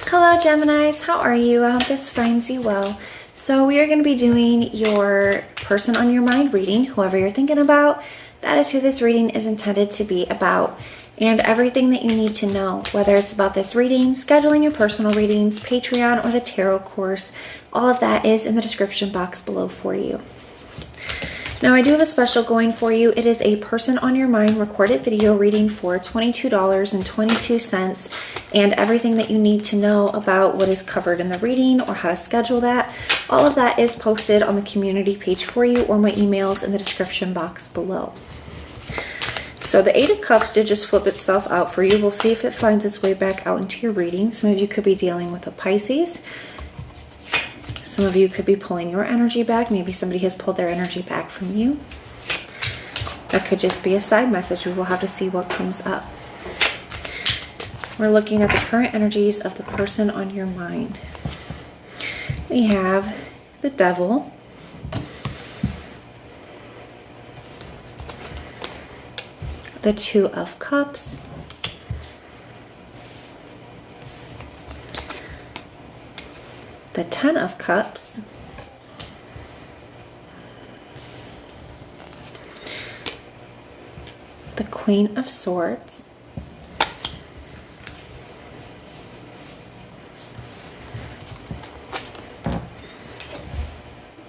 Hello Geminis, how are you? I hope this finds you well. So we are going to be doing your person on your mind reading, whoever you're thinking about. That is who this reading is intended to be about. And everything that you need to know, whether it's about this reading, scheduling your personal readings, Patreon, or the tarot course, all of that is in the description box below for you. Now I do have a special going for you. It is a person on your mind recorded video reading for $22.22, and everything that you need to know about what is covered in the reading or how to schedule that, all of that is posted on the community page for you, or my emails in the description box below. So the Eight of Cups did just flip itself out for you. We'll see if it finds its way back out into your reading. Some of you could be dealing with a Pisces. Some of you could be pulling your energy back. Maybe somebody has pulled their energy back from you. That could just be a side message. We will have to see what comes up. We're looking at the current energies of the person on your mind. We have the Devil, the Two of Cups, the Ten of Cups, the Queen of Swords,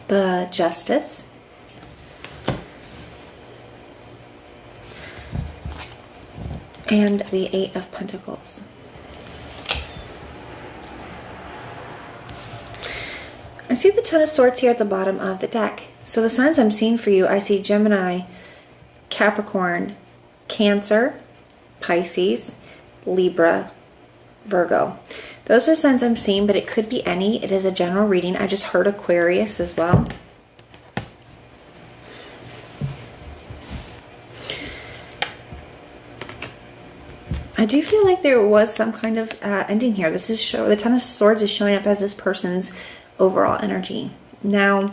the Justice, and the Eight of Pentacles. I see the Ten of Swords here at the bottom of the deck. So the signs I'm seeing for you, I see Gemini, Capricorn, Cancer, Pisces, Libra, Virgo. Those are signs I'm seeing, but it could be any. It is a general reading. I just heard Aquarius as well. I do feel like there was some kind of ending here. This is the Ten of Swords is showing up as this person's overall energy. Now,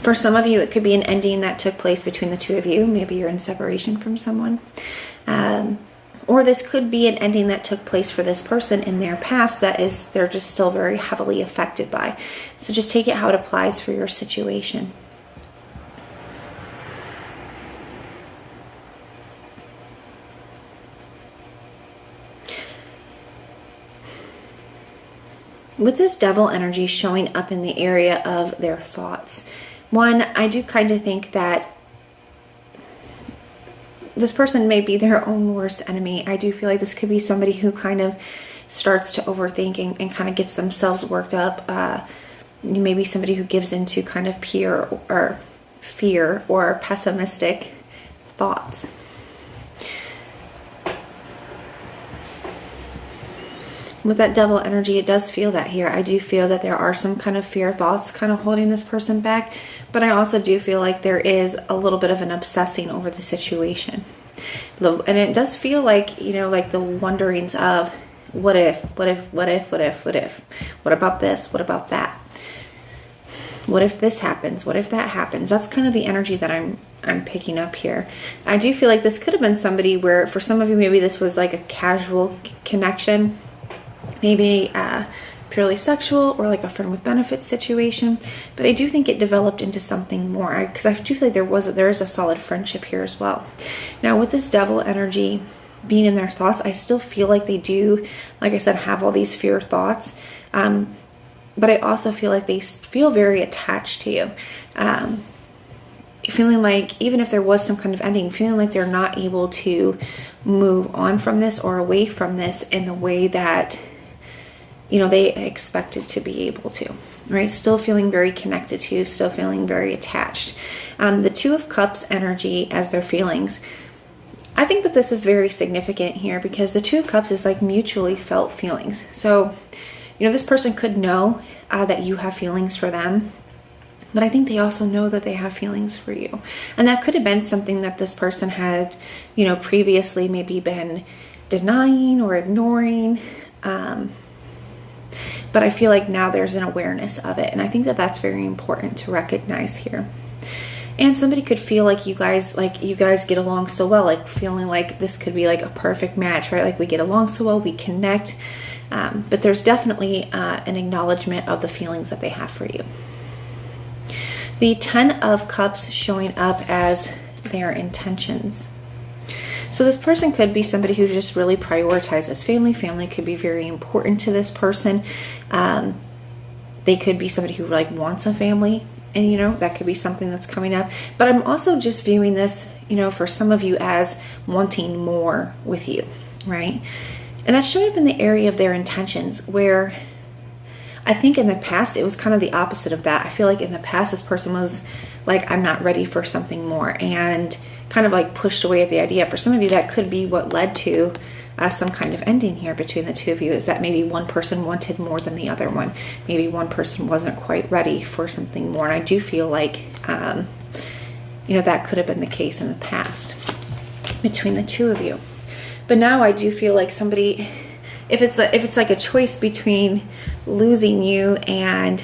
for some of you, it could be an ending that took place between the two of you. Maybe you're in separation from someone. Or this could be an ending that took place for this person in their past that is they're just still very heavily affected by. So just take it how it applies for your situation. With this Devil energy showing up in the area of their thoughts, one, I do kind of think that this person may be their own worst enemy. I do feel like this could be somebody who kind of starts to overthink and kind of gets themselves worked up. Maybe somebody who gives into kind of fear or pessimistic thoughts. With that Devil energy, it does feel that here. I do feel that there are some kind of fear thoughts kind of holding this person back, but I also do feel like there is a little bit of an obsessing over the situation. And it does feel like, you know, like the wonderings of what if, what about this, what about that? What if this happens? What if that happens? That's kind of the energy that I'm picking up here. I do feel like this could have been somebody where, for some of you, maybe this was like a casual connection. Maybe purely sexual or like a friend with benefits situation, but I do think it developed into something more, because I do feel like there is a solid friendship here as well. Now with this Devil energy being in their thoughts, I still feel like they do, like I said, have all these fear thoughts, but I also feel like they feel very attached to you, feeling like even if there was some kind of ending, feeling like they're not able to move on from this or away from this in the way that, you know, they expected to be able to, right? Still feeling very connected to you, still feeling very attached. The Two of Cups energy as their feelings. I think that this is very significant here because the Two of Cups is like mutually felt feelings. So, you know, this person could know that you have feelings for them, but I think they also know that they have feelings for you. And that could have been something that this person had, you know, previously maybe been denying or ignoring. But I feel like now there's an awareness of it. And I think that that's very important to recognize here. And somebody could feel like you guys get along so well, like feeling like this could be like a perfect match, right? Like we get along so well, we connect. But there's definitely an acknowledgement of the feelings that they have for you. The 10 of Cups showing up as their intentions. So this person could be somebody who just really prioritizes family. Family could be very important to this person. They could be somebody who like wants a family, and that could be something that's coming up. But I'm also just viewing this, for some of you as wanting more with you, right? And that's showing up in the area of their intentions, where I think in the past it was kind of the opposite of that. I feel like in the past this person was like, I'm not ready for something more, and kind of like pushed away at the idea. For some of you, that could be what led to some kind of ending here between the two of you, is that maybe one person wanted more than the other one. Maybe one person wasn't quite ready for something more. And I do feel like, that could have been the case in the past between the two of you. But now I do feel like somebody, if it's like a choice between losing you and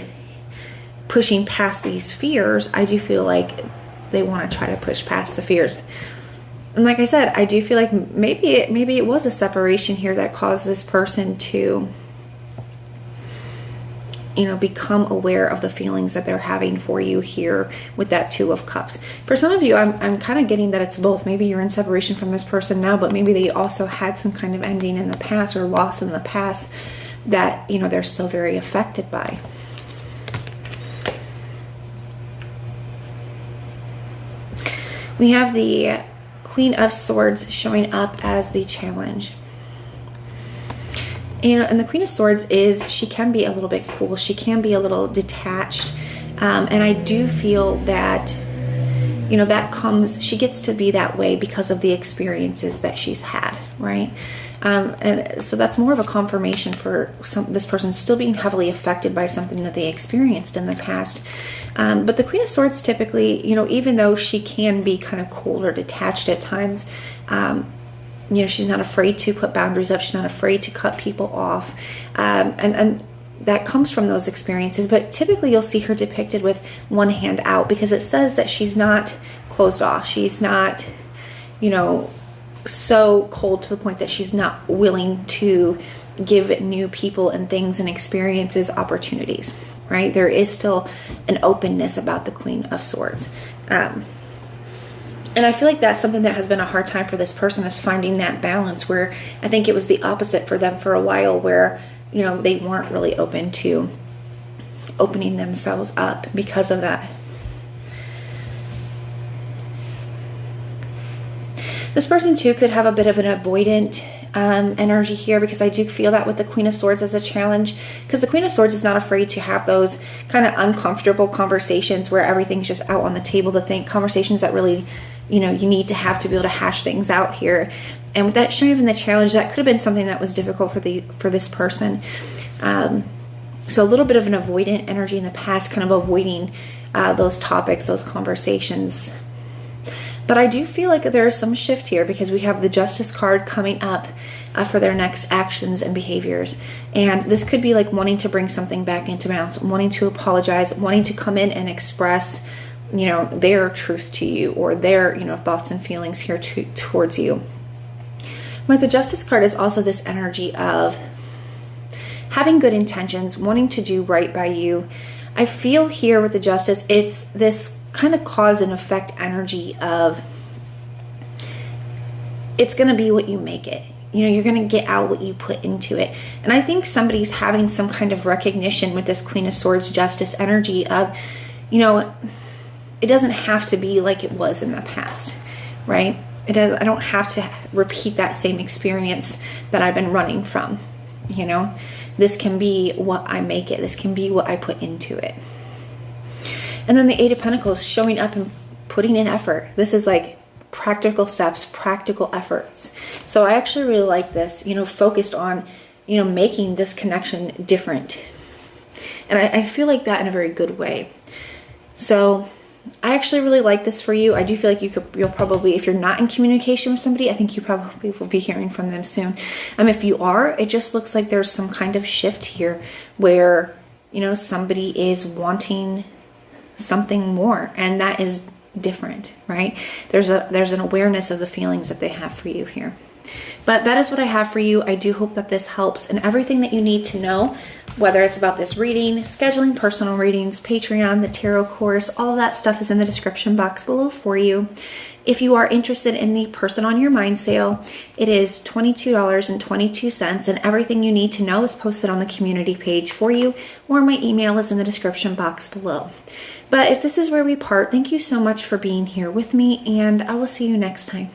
pushing past these fears, I do feel like they want to try to push past the fears. And like I said, I do feel like maybe it was a separation here that caused this person to, become aware of the feelings that they're having for you here with that 2 of Cups. For some of you, I'm kind of getting that it's both. Maybe you're in separation from this person now, but maybe they also had some kind of ending in the past or loss in the past that, they're still very affected by. We have the Queen of Swords showing up as the challenge. And the Queen of Swords she can be a little bit cool. She can be a little detached. And I do feel that, she gets to be that way because of the experiences that she's had, right? And so that's more of a confirmation for this person still being heavily affected by something that they experienced in the past. But the Queen of Swords typically, even though she can be kind of cold or detached at times, she's not afraid to put boundaries up. She's not afraid to cut people off. And that comes from those experiences. But typically you'll see her depicted with one hand out, because it says that she's not closed off. She's not, so cold to the point that she's not willing to give new people and things and experiences opportunities, right? There is still an openness about the Queen of Swords. And I feel like that's something that has been a hard time for this person, is finding that balance, where I think it was the opposite for them for a while, where, they weren't really open to opening themselves up because of that. This person too could have a bit of an avoidant energy here, because I do feel that with the Queen of Swords as a challenge, because the Queen of Swords is not afraid to have those kind of uncomfortable conversations where everything's just out on the table, to think conversations that really, you need to have to be able to hash things out here. And with that showing up in the challenge, that could have been something that was difficult for this person. So a little bit of an avoidant energy in the past, kind of avoiding those topics, those conversations. But I do feel like there is some shift here, because we have the Justice card coming up for their next actions and behaviors. And this could be like wanting to bring something back into balance, wanting to apologize, wanting to come in and express, their truth to you, or their, thoughts and feelings here towards you. But the Justice card is also this energy of having good intentions, wanting to do right by you. I feel here with the Justice, it's this kind of cause and effect energy of, it's going to be what you make it. You're going to get out what you put into it. And I think somebody's having some kind of recognition with this Queen of Swords Justice energy of, it doesn't have to be like it was in the past, right? I don't have to repeat that same experience that I've been running from. This can be what I make it. This can be what I put into it. And then the 8 of Pentacles showing up and putting in effort. This is like practical steps, practical efforts. So I actually really like this, focused on, making this connection different. And I feel like that in a very good way. So I actually really like this for you. I do feel like you'll probably, if you're not in communication with somebody, I think you probably will be hearing from them soon. If you are, it just looks like there's some kind of shift here where, somebody is wanting something more, and that is different, right? There's an awareness of the feelings that they have for you here. But that is what I have for you. I do hope that this helps, and everything that you need to know, whether it's about this reading, scheduling personal readings, Patreon, the tarot course, all of that stuff is in the description box below for you. If you are interested in the Person on Your Mind sale, it is $22.22, and everything you need to know is posted on the community page for you, or my email is in the description box below. But if this is where we part, thank you so much for being here with me, and I will see you next time.